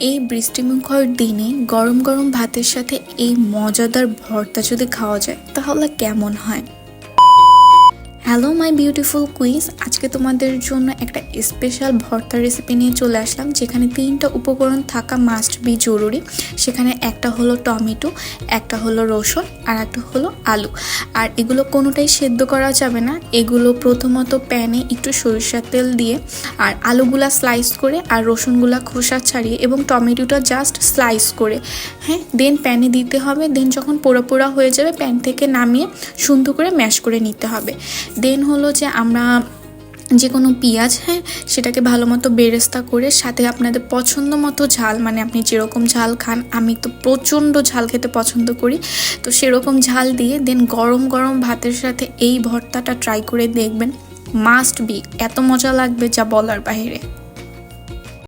এই বৃষ্টিমুখর দিনে গরম গরম ভাতের সাথে এই মজাদার ভর্তা যদি খাওয়া যায় তাহলে কেমন হয়। হ্যালো মাই বিউটিফুল কুইজ, আজকে তোমাদের জন্য একটা স্পেশাল ভর্তা রেসিপি নিয়ে চলে আসলাম, যেখানে 3টা উপকরণ থাকা মাস্ট বি জরুরি। সেখানে একটা হলো টমেটো, একটা হলো রসুন, আর একটা হলো আলু। আর এগুলো কোনোটাই সেদ্ধ করা যাবে না। এগুলো প্রথমত প্যানে একটু সরিষার তেল দিয়ে আর আলুগুলা স্লাইস করে আর রসুনগুলা খোসা ছাড়িয়ে এবং টমেটোটা জাস্ট স্লাইস করে দেন প্যানে দিতে হবে। দেন যখন পোড়া পোড়া হয়ে যাবে প্যান থেকে নামিয়ে সুন্দর করে ম্যাশ করে নিতে হবে। দেন হলো যে আমরা যে কোনো পেঁয়াজ সেটাকে ভালো মতো বেরেস্তা করে সাথে আপনাদের পছন্দ মতো ঝাল, মানে আপনি যেরকম ঝাল খান, আমি তো প্রচণ্ড ঝাল খেতে পছন্দ করি, তো সেরকম ঝাল দিয়ে দেন গরম গরম ভাতের সাথে এই ভর্তাটা ট্রাই করে দেখবেন। মাস্ট বি, এত মজা লাগবে যা বলার বাইরে।